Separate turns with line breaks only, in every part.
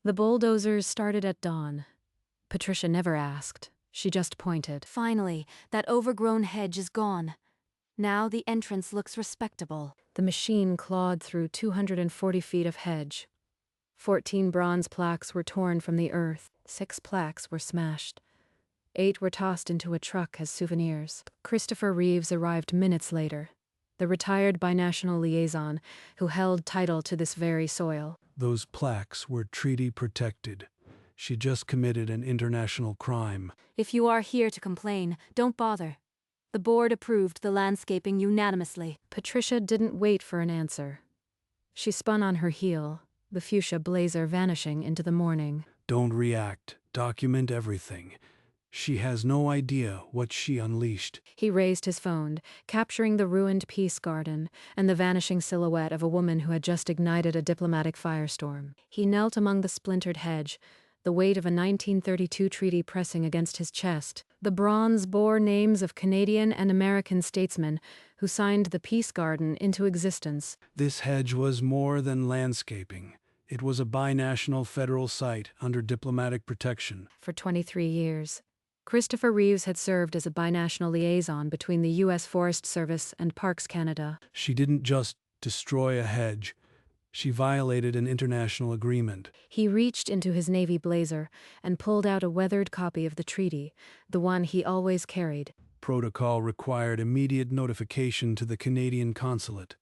The bulldozers started at dawn. Patricia never asked. She just pointed.
Finally, that overgrown hedge is gone. Now the entrance looks respectable.
The machine clawed through 240 feet of hedge. 14 bronze plaques were torn from the earth. 6 plaques were smashed. 8 were tossed into a truck as souvenirs. Christopher Reeves arrived minutes later, the retired binational liaison who held title to this very soil.
Those plaques were treaty protected. She just committed an international crime.
If you are here to complain, don't bother. The board approved the landscaping unanimously.
Patricia didn't wait for an answer. She spun on her heel, the fuchsia blazer vanishing into the morning.
Don't react. Document everything. She has no idea what she unleashed.
He raised his phone, capturing the ruined peace garden and the vanishing silhouette of a woman who had just ignited a diplomatic firestorm. He knelt among the splintered hedge, the weight of a 1932 treaty pressing against his chest. The bronze bore names of Canadian and American statesmen who signed the peace garden into existence.
This hedge was more than landscaping. It was a binational federal site under diplomatic protection.
For 23 years, Christopher Reeves had served as a binational liaison between the U.S. Forest Service and Parks Canada.
She didn't just destroy a hedge. She violated an international agreement.
He reached into his navy blazer and pulled out a weathered copy of the treaty, the one he always carried.
Protocol required immediate notification to the Canadian consulate.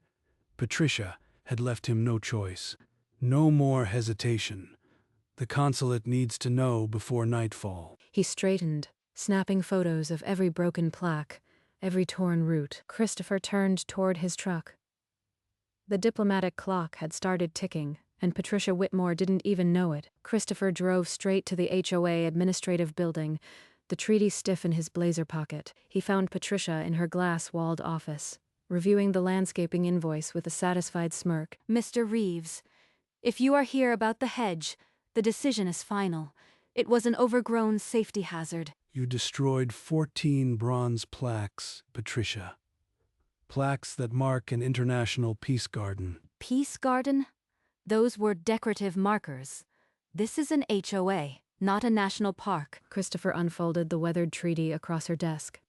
Patricia had left him no choice. No more hesitation. The consulate needs to know before nightfall.
He straightened, snapping photos of every broken plaque, every torn root. Christopher turned toward his truck. The diplomatic clock had started ticking, and Patricia Whitmore didn't even know it. Christopher drove straight to the HOA administrative building, the treaty stiff in his blazer pocket. He found Patricia in her glass-walled office, reviewing the landscaping invoice with a satisfied smirk.
Mr. Reeves, if you are here about the hedge, the decision is final. It was an overgrown safety hazard.
You destroyed 14 bronze plaques, Patricia. Plaques that mark an international peace garden.
Peace garden? Those were decorative markers. This is an HOA, not a national park.
Christopher unfolded the weathered treaty across her desk.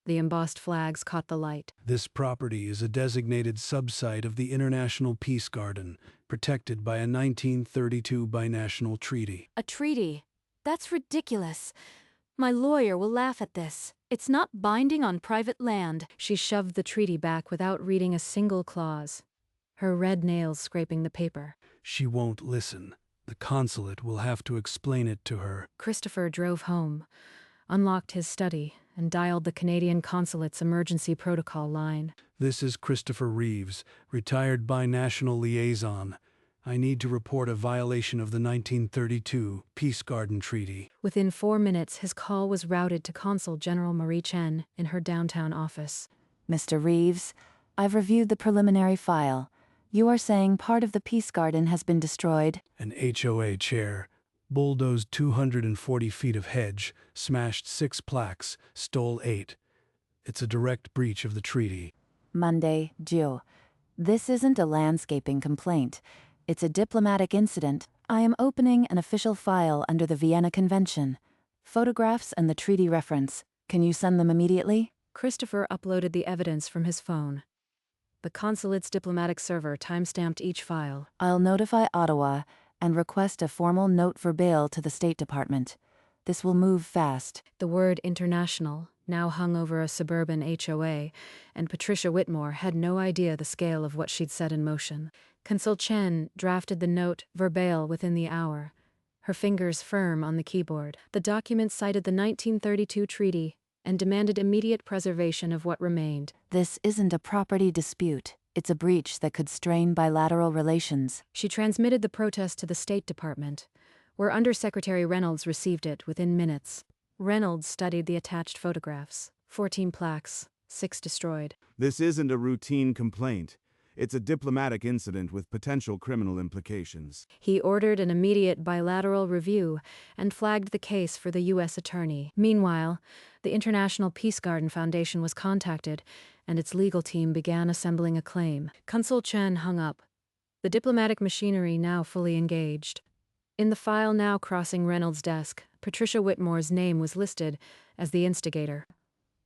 The embossed flags caught the light.
This property is a designated subsite of the International Peace Garden, protected by a 1932 binational treaty.
A treaty? That's ridiculous. My lawyer will laugh at this. It's not binding on private land.
She shoved the treaty back without reading a single clause, her red nails scraping the paper.
She won't listen. The consulate will have to explain it to her.
Christopher drove home, unlocked his study, and dialed the Canadian consulate's emergency protocol line.
This is Christopher Reeves, retired binational liaison. I need to report a violation of the 1932 Peace Garden Treaty.
Within 4 minutes, his call was routed to Consul General Marie Chen in her downtown office.
Mr. Reeves, I've reviewed the preliminary file. You are saying part of the Peace Garden has been destroyed?
An HOA chair bulldozed 240 feet of hedge, smashed 6 plaques, stole 8. It's a direct breach of the treaty.
Monday, Joe. This isn't a landscaping complaint. It's a diplomatic incident. I am opening an official file under the Vienna Convention. Photographs and the treaty reference. Can you send them immediately?
Christopher uploaded the evidence from his phone. The consulate's diplomatic server timestamped each file.
I'll notify Ottawa and request a formal note for bail to the State Department. This will move fast.
The word international now hung over a suburban HOA, and Patricia Whitmore had no idea the scale of what she'd set in motion. Consul Chen drafted the note verbatim within the hour, her fingers firm on the keyboard. The document cited the 1932 treaty and demanded immediate preservation of what remained.
This isn't a property dispute. It's a breach that could strain bilateral relations.
She transmitted the protest to the State Department, where Undersecretary Reynolds received it within minutes. Reynolds studied the attached photographs. 14 plaques, 6 destroyed.
This isn't a routine complaint. It's a diplomatic incident with potential criminal implications.
He ordered an immediate bilateral review and flagged the case for the U.S. attorney. Meanwhile, the International Peace Garden Foundation was contacted, and its legal team began assembling a claim. Consul Chen hung up, the diplomatic machinery now fully engaged. In the file now crossing Reynolds' desk, Patricia Whitmore's name was listed as the instigator.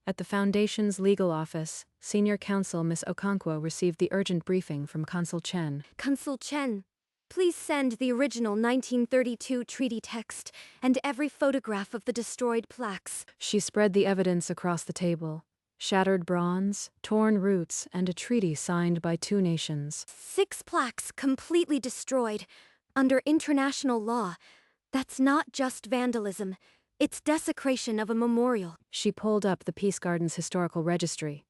At the Foundation's legal office, senior counsel Miss Okonkwo received the urgent briefing from Consul Chen.
Consul Chen, please send the original 1932 treaty text and every photograph of the destroyed plaques.
She spread the evidence across the table. Shattered bronze, torn roots, and a treaty signed by 2 nations.
6 plaques completely destroyed. Under international law, that's not just vandalism. It's desecration of a memorial.
She pulled up the Peace Garden's historical registry.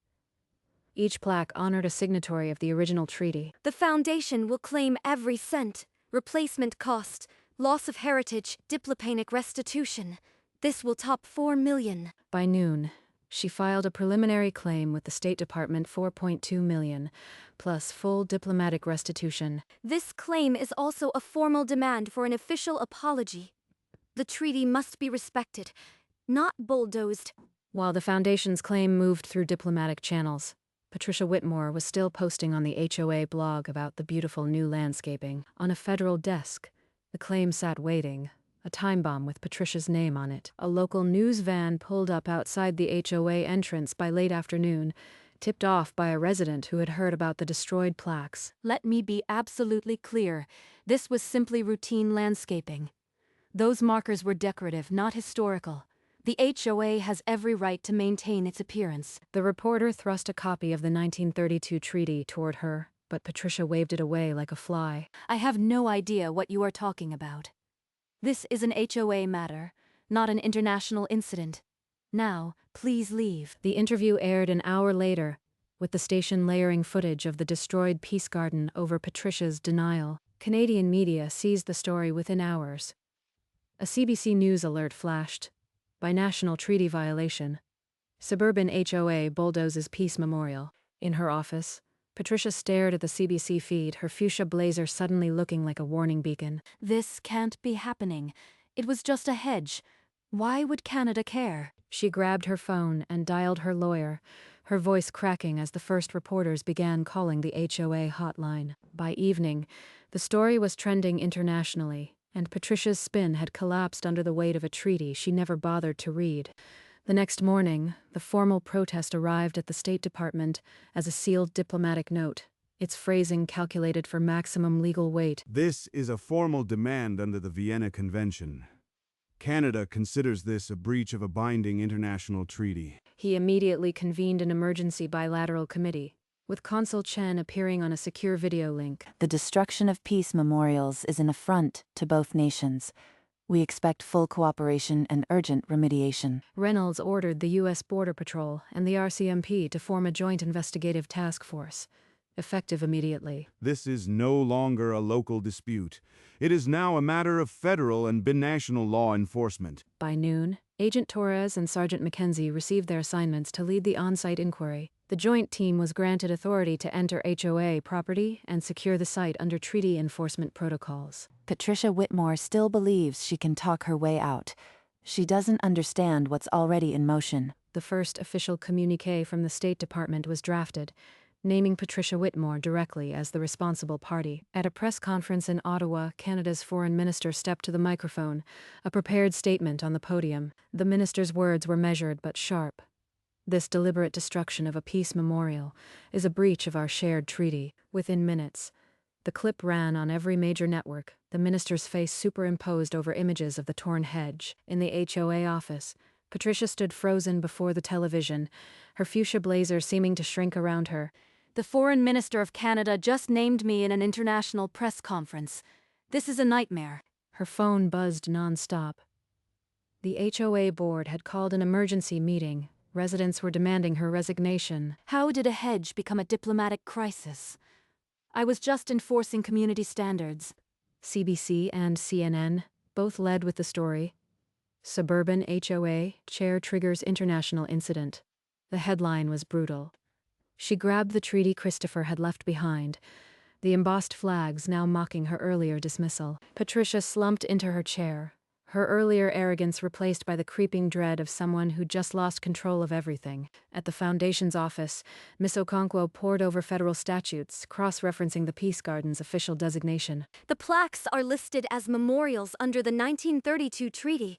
Each plaque honored a signatory of the original treaty.
The Foundation will claim every cent. Replacement cost, loss of heritage, diplopanic restitution. This will top $4 million.
By noon, she filed a preliminary claim with the State Department, $4.2 million, plus full diplomatic restitution.
This claim is also a formal demand for an official apology. The treaty must be respected, not bulldozed.
While the Foundation's claim moved through diplomatic channels, Patricia Whitmore was still posting on the HOA blog about the beautiful new landscaping. On a federal desk, the claim sat waiting, a time bomb with Patricia's name on it. A local news van pulled up outside the HOA entrance by late afternoon, tipped off by a resident who had heard about the destroyed plaques.
Let me be absolutely clear. This was simply routine landscaping. Those markers were decorative, not historical. The HOA has every right to maintain its appearance.
The reporter thrust a copy of the 1932 treaty toward her, but Patricia waved it away like a fly.
I have no idea what you are talking about. This is an HOA matter, not an international incident. Now, please leave.
The interview aired an hour later, with the station layering footage of the destroyed Peace Garden over Patricia's denial. Canadian media seized the story within hours. A CBC News alert flashed. Binational treaty violation. Suburban HOA bulldozes Peace Memorial. In her office, Patricia stared at the CBC feed, her fuchsia blazer suddenly looking like a warning beacon.
This can't be happening. It was just a hedge. Why would Canada care?
She grabbed her phone and dialed her lawyer, her voice cracking as the first reporters began calling the HOA hotline. By evening, the story was trending internationally, and Patricia's spin had collapsed under the weight of a treaty she never bothered to read. The next morning, the formal protest arrived at the State Department as a sealed diplomatic note, its phrasing calculated for maximum legal weight.
This is a formal demand under the Vienna Convention. Canada considers this a breach of a binding international treaty.
He immediately convened an emergency bilateral committee, with Consul Chen appearing on a secure video link.
The destruction of peace memorials is an affront to both nations. We expect full cooperation and urgent remediation.
Reynolds ordered the U.S. Border Patrol and the RCMP to form a joint investigative task force, effective immediately.
This is no longer a local dispute. It is now a matter of federal and binational law enforcement.
By noon, Agent Torres and Sergeant Mackenzie received their assignments to lead the on-site inquiry. The joint team was granted authority to enter HOA property and secure the site under treaty enforcement protocols.
Patricia Whitmore still believes she can talk her way out. She doesn't understand what's already in motion.
The first official communiqué from the State Department was drafted, naming Patricia Whitmore directly as the responsible party. At a press conference in Ottawa, Canada's foreign minister stepped to the microphone, a prepared statement on the podium. The minister's words were measured but sharp. This deliberate destruction of a peace memorial is a breach of our shared treaty. Within minutes, the clip ran on every major network, the minister's face superimposed over images of the torn hedge. In the HOA office, Patricia stood frozen before the television, her fuchsia blazer seeming to shrink around her.
The Foreign Minister of Canada just named me in an international press conference. This is a nightmare.
Her phone buzzed non-stop. The HOA board had called an emergency meeting. Residents were demanding her resignation.
How did a hedge become a diplomatic crisis? I was just enforcing community standards.
CBC and CNN both led with the story. Suburban HOA chair triggers international incident. The headline was brutal. She grabbed the treaty Christopher had left behind, the embossed flags now mocking her earlier dismissal. Patricia slumped into her chair, her earlier arrogance replaced by the creeping dread of someone who just lost control of everything. At the Foundation's office, Miss Okonkwo pored over federal statutes, cross-referencing the Peace Garden's official designation.
The plaques are listed as memorials under the 1932 treaty.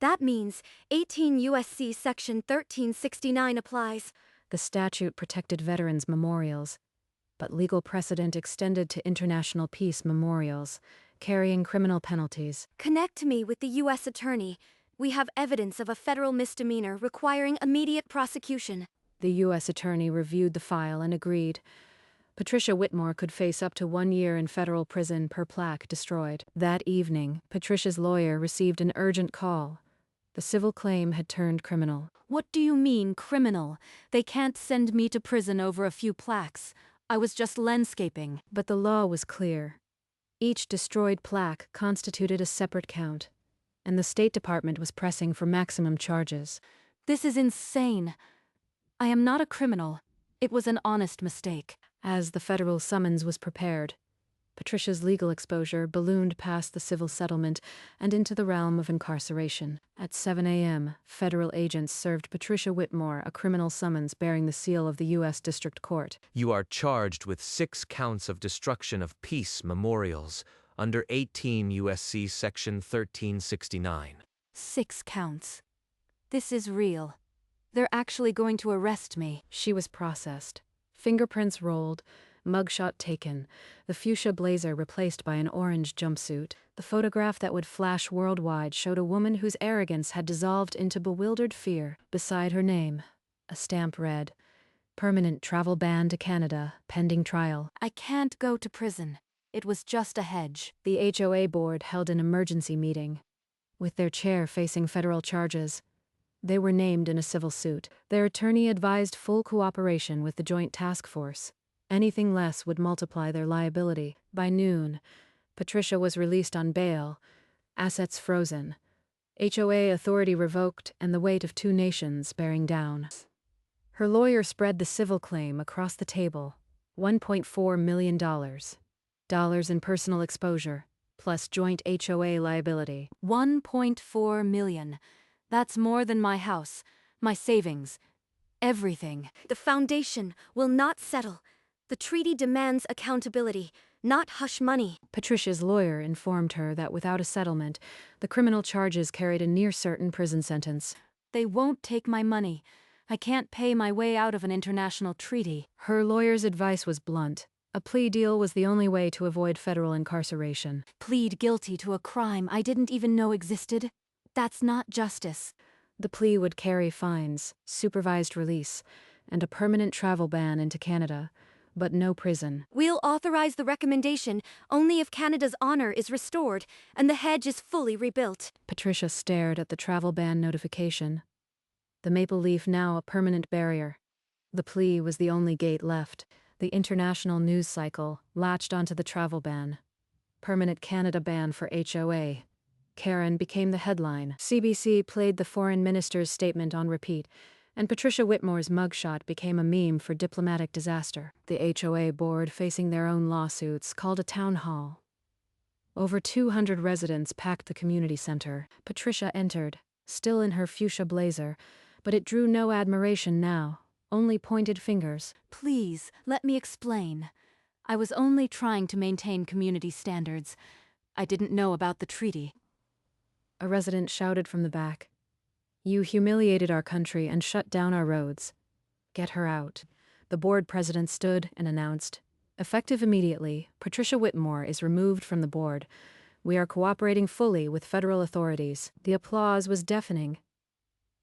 That means 18 U.S.C. Section 1369 applies.
The statute protected veterans' memorials, but legal precedent extended to international peace memorials, carrying criminal penalties.
Connect me with the U.S. Attorney. We have evidence of a federal misdemeanor requiring immediate prosecution.
The U.S. Attorney reviewed the file and agreed. Patricia Whitmore could face up to 1 year in federal prison per plaque destroyed. That evening, Patricia's lawyer received an urgent call. The civil claim had turned criminal.
What do you mean, criminal? They can't send me to prison over a few plaques. I was just landscaping.
But the law was clear. Each destroyed plaque constituted a separate count, and the State Department was pressing for maximum charges.
This is insane. I am not a criminal. It was an honest mistake.
As the federal summons was prepared, Patricia's legal exposure ballooned past the civil settlement and into the realm of incarceration. At 7 a.m., federal agents served Patricia Whitmore a criminal summons bearing the seal of the U.S. District Court.
You are charged with 6 counts of destruction of peace memorials under 18 U.S.C. Section 1369.
6 counts. This is real. They're actually going to arrest me.
She was processed. Fingerprints rolled, mugshot taken, the fuchsia blazer replaced by an orange jumpsuit. The photograph that would flash worldwide showed a woman whose arrogance had dissolved into bewildered fear. Beside her name, a stamp read, "Permanent travel ban to Canada, pending trial."
I can't go to prison. It was just a hedge.
The HOA board held an emergency meeting. With their chair facing federal charges, they were named in a civil suit. Their attorney advised full cooperation with the Joint Task Force. Anything less would multiply their liability. By noon, Patricia was released on bail, assets frozen, HOA authority revoked, and the weight of 2 nations bearing down. Her lawyer spread the civil claim across the table, $1.4 million. Dollars in personal exposure, plus joint HOA liability.
1.4 million. That's more than my house, my savings, everything. The Foundation will not settle. The treaty demands accountability, not hush money.
Patricia's lawyer informed her that without a settlement, the criminal charges carried a near-certain prison sentence.
They won't take my money. I can't pay my way out of an international treaty.
Her lawyer's advice was blunt. A plea deal was the only way to avoid federal incarceration.
Plead guilty to a crime I didn't even know existed? That's not justice.
The plea would carry fines, supervised release, and a permanent travel ban into Canada, but no prison.
We'll authorize the recommendation only if Canada's honor is restored and the hedge is fully rebuilt.
Patricia stared at the travel ban notification. The maple leaf now a permanent barrier. The plea was the only gate left. The international news cycle latched onto the travel ban. Permanent Canada ban for HOA. Karen became the headline. CBC played the foreign minister's statement on repeat, and Patricia Whitmore's mugshot became a meme for diplomatic disaster. The HOA board, facing their own lawsuits, called a town hall. Over 200 residents packed the community center. Patricia entered, still in her fuchsia blazer, but it drew no admiration now, only pointed fingers.
Please, let me explain. I was only trying to maintain community standards. I didn't know about the treaty.
A resident shouted from the back. You humiliated our country and shut down our roads. Get her out. The board president stood and announced, effective immediately, Patricia Whitmore is removed from the board. We are cooperating fully with federal authorities. The applause was deafening.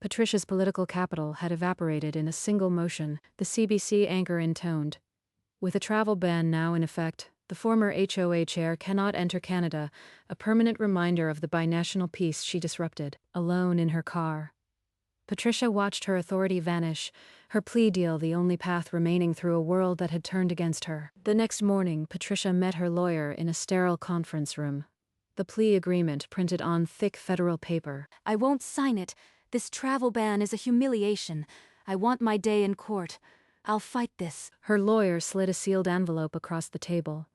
Patricia's political capital had evaporated in a single motion, the CBC anchor intoned. With a travel ban now in effect, the former HOA chair cannot enter Canada, a permanent reminder of the binational peace she disrupted. Alone in her car, Patricia watched her authority vanish, her plea deal the only path remaining through a world that had turned against her. The next morning, Patricia met her lawyer in a sterile conference room. The plea agreement printed on thick federal paper.
I won't sign it. This travel ban is a humiliation. I want my day in court. I'll fight this.
Her lawyer slid a sealed envelope across the table.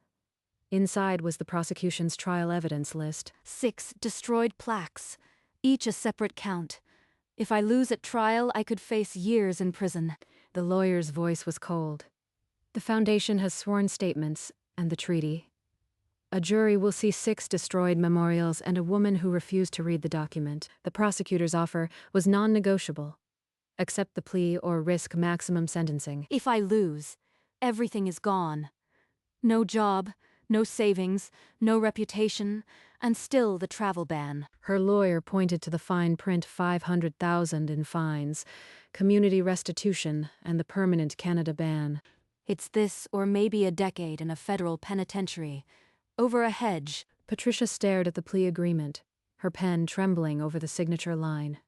Inside was the prosecution's trial evidence list.
6 destroyed plaques, each a separate count. If I lose at trial, I could face years in prison.
The lawyer's voice was cold. The Foundation has sworn statements, and the treaty. A jury will see 6 destroyed memorials and a woman who refused to read the document. The prosecutor's offer was non-negotiable. Accept the plea or risk maximum sentencing.
If I lose, everything is gone. No job, no savings, no reputation, and still the travel ban.
Her lawyer pointed to the fine print, $500,000 in fines, community restitution, and the permanent Canada ban.
It's this or maybe a decade in a federal penitentiary. Over a hedge.
Patricia stared at the plea agreement, her pen trembling over the signature line.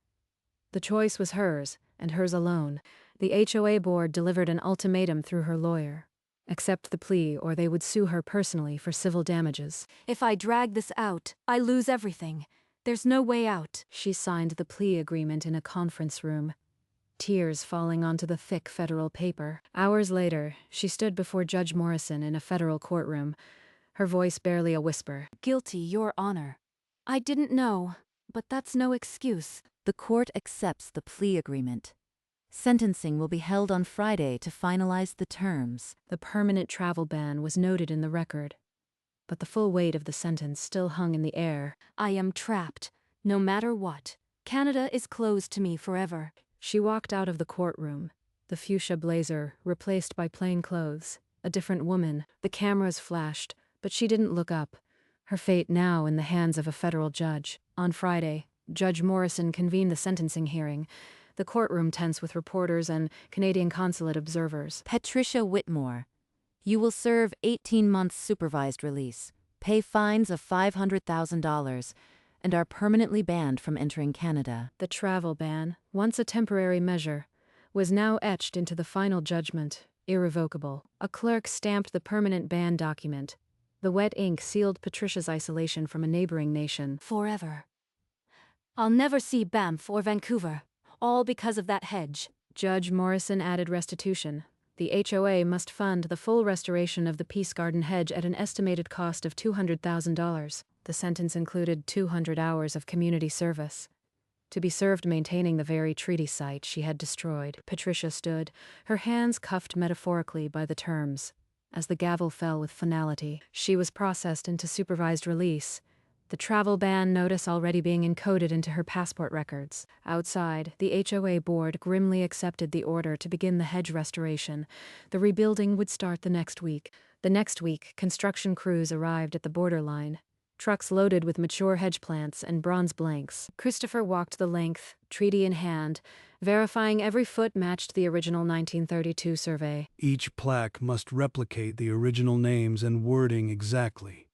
The choice was hers, and hers alone. The HOA board delivered an ultimatum through her lawyer. Accept the plea or they would sue her personally for civil damages.
If I drag this out, I lose everything. There's no way out.
She signed the plea agreement in a conference room, tears falling onto the thick federal paper. Hours later, she stood before Judge Morrison in a federal courtroom, her voice barely a whisper.
Guilty, Your Honor. I didn't know, but that's no excuse.
The court accepts the plea agreement. Sentencing will be held on Friday to finalize the terms.
The permanent travel ban was noted in the record, but the full weight of the sentence still hung in the air.
I am trapped, no matter what. Canada is closed to me forever.
She walked out of the courtroom, the fuchsia blazer replaced by plain clothes, a different woman. The cameras flashed, but she didn't look up, her fate now in the hands of a federal judge. On Friday, Judge Morrison convened the sentencing hearing, the courtroom tense with reporters and Canadian consulate observers.
Patricia Whitmore, you will serve 18 months supervised release, pay fines of $500,000, and are permanently banned from entering Canada.
The travel ban, once a temporary measure, was now etched into the final judgment, irrevocable. A clerk stamped the permanent ban document. The wet ink sealed Patricia's isolation from a neighboring nation.
Forever. I'll never see Banff or Vancouver, all because of that hedge.
Judge Morrison added restitution. The HOA must fund the full restoration of the Peace Garden hedge at an estimated cost of $200,000. The sentence included 200 hours of community service, to be served maintaining the very treaty site she had destroyed. Patricia stood, her hands cuffed metaphorically by the terms. As the gavel fell with finality, she was processed into supervised release, the travel ban notice already being encoded into her passport records. Outside, the HOA board grimly accepted the order to begin the hedge restoration. The rebuilding would start the next week. The next week, construction crews arrived at the borderline, trucks loaded with mature hedge plants and bronze blanks. Christopher walked the length, treaty in hand, verifying every foot matched the original 1932 survey.
Each plaque must replicate the original names and wording exactly.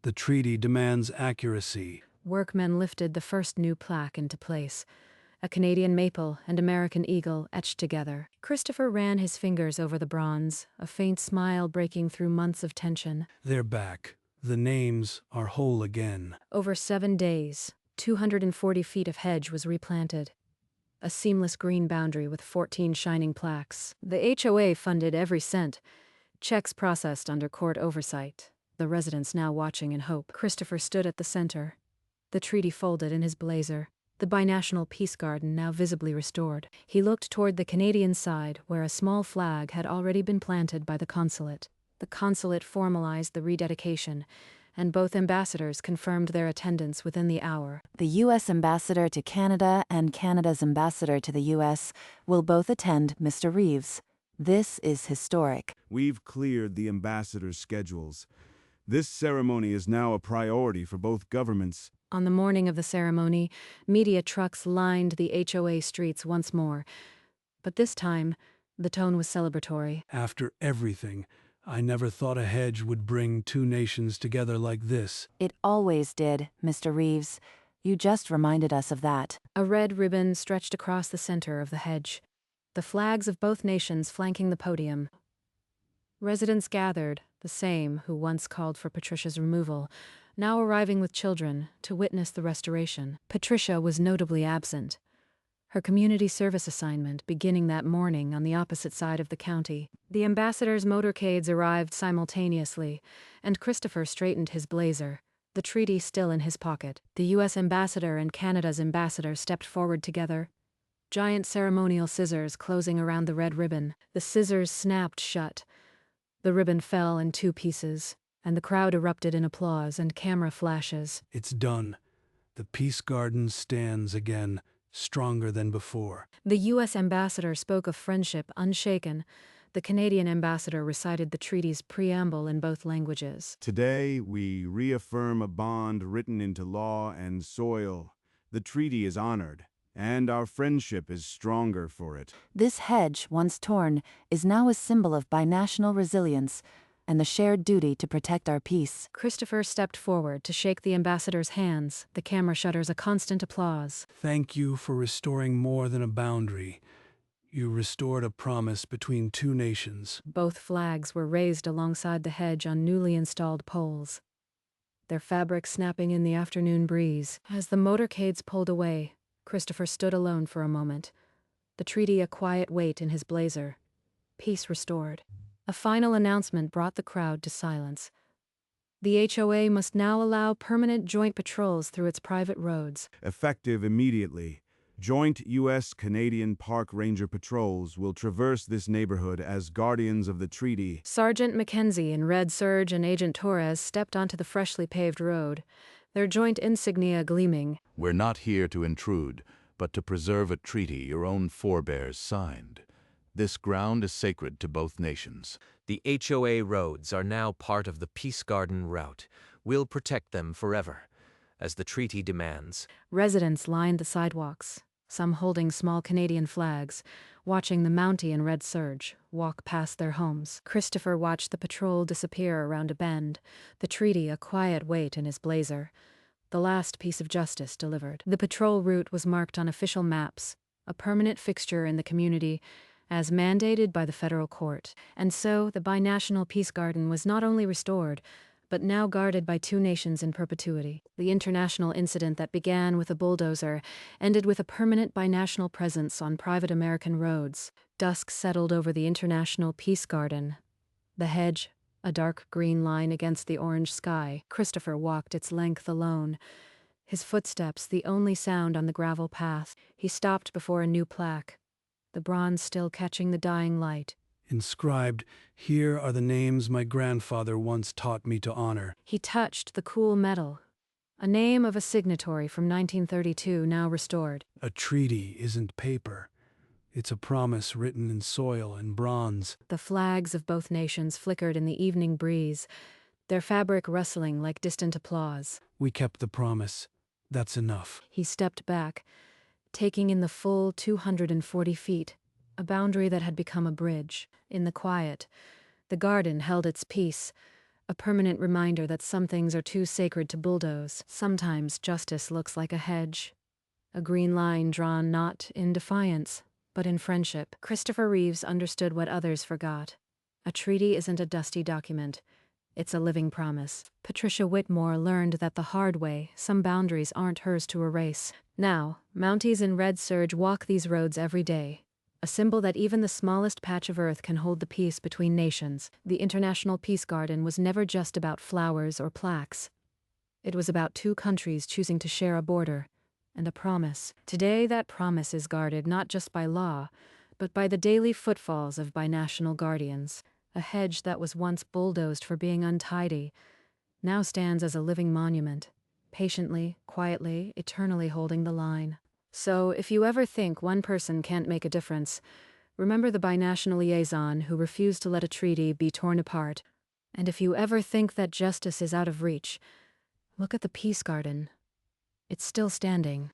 The treaty demands accuracy.
Workmen lifted the first new plaque into place, a Canadian maple and American eagle etched together. Christopher ran his fingers over the bronze, a faint smile breaking through months of tension.
They're back. The names are whole again.
Over 7 days, 240 feet of hedge was replanted. A seamless green boundary with 14 shining plaques. The HOA funded every cent. Checks processed under court oversight. The residents now watching in hope. Christopher stood at the center, the treaty folded in his blazer, the Binational Peace Garden now visibly restored. He looked toward the Canadian side, where a small flag had already been planted by the consulate. The consulate formalized the rededication, and both ambassadors confirmed their attendance within the hour.
The U.S. ambassador to Canada and Canada's ambassador to the U.S. will both attend, Mr. Reeves. This is historic.
We've cleared the ambassadors' schedules. This ceremony is now a priority for both governments.
On the morning of the ceremony, media trucks lined the HOA streets once more. But this time, the tone was celebratory.
After everything, I never thought a hedge would bring two nations together like this.
It always did, Mr. Reeves. You just reminded us of that.
A red ribbon stretched across the center of the hedge, the flags of both nations flanking the podium. Residents gathered, the same who once called for Patricia's removal, now arriving with children to witness the restoration. Patricia was notably absent. her community service assignment beginning that morning on the opposite side of the county. The ambassador's motorcades arrived simultaneously, and Christopher straightened his blazer, the treaty still in his pocket. The U.S. ambassador and Canada's ambassador stepped forward together, giant ceremonial scissors closing around the red ribbon. The scissors snapped shut. The ribbon fell in two pieces, and the crowd erupted in applause and camera flashes.
It's done. The Peace Garden stands again, stronger than before.
The U.S. ambassador spoke of friendship unshaken. The Canadian ambassador recited the treaty's preamble in both languages.
Today, we reaffirm a bond written into law and soil. The treaty is honored, and our friendship is stronger for it.
This hedge, once torn, is now a symbol of binational resilience and the shared duty to protect our peace.
Christopher stepped forward to shake the ambassador's hands, the camera shutters a constant applause.
Thank you for restoring more than a boundary. You restored a promise between two nations.
Both flags were raised alongside the hedge on newly installed poles, their fabric snapping in the afternoon breeze. As the motorcades pulled away, Christopher stood alone for a moment, the treaty a quiet weight in his blazer. Peace restored. A final announcement brought the crowd to silence. The HOA must now allow permanent joint patrols through its private roads.
Effective immediately, joint U.S.-Canadian Park Ranger patrols will traverse this neighborhood as guardians of the treaty.
Sergeant Mackenzie in red serge and Agent Torres stepped onto the freshly paved road, their joint insignia gleaming.
We're not here to intrude, but to preserve a treaty your own forebears signed. This ground is sacred to both nations.
The HOA roads are now part of the Peace Garden route. We'll protect them forever, as the treaty demands.
Residents lined the sidewalks, some holding small Canadian flags, watching the Mountie in red serge walk past their homes. Christopher watched the patrol disappear around a bend, the treaty a quiet weight in his blazer. The last piece of justice delivered. The patrol route was marked on official maps, a permanent fixture in the community, as mandated by the federal court. And so the binational Peace Garden was not only restored, but now guarded by two nations in perpetuity. The international incident that began with a bulldozer ended with a permanent binational presence on private American roads. Dusk settled over the international Peace Garden. The hedge, a dark green line against the orange sky. Christopher walked its length alone, his footsteps the only sound on the gravel path. He stopped before a new plaque, the bronze still catching the dying light.
Inscribed, "Here are the names my grandfather once taught me to honor."
He touched the cool metal, a name of a signatory from 1932 now restored.
A treaty isn't paper. It's a promise written in soil and bronze.
The flags of both nations flickered in the evening breeze, their fabric rustling like distant applause.
We kept the promise. That's enough.
He stepped back, taking in the full 240 feet, a boundary that had become a bridge. In the quiet, the garden held its peace, a permanent reminder that some things are too sacred to bulldoze. Sometimes justice looks like a hedge, a green line drawn not in defiance, but in friendship. Christopher Reeves understood what others forgot. A treaty isn't a dusty document. It's a living promise. Patricia Whitmore learned that the hard way, some boundaries aren't hers to erase. Now, Mounties in red serge walk these roads every day, a symbol that even the smallest patch of earth can hold the peace between nations. The International Peace Garden was never just about flowers or plaques. It was about two countries choosing to share a border and a promise. Today, that promise is guarded not just by law, but by the daily footfalls of binational guardians. A hedge that was once bulldozed for being untidy now stands as a living monument, patiently, quietly, eternally holding the line. So, if you ever think one person can't make a difference, remember the binational liaison who refused to let a treaty be torn apart. And if you ever think that justice is out of reach, look at the Peace Garden. It's still standing.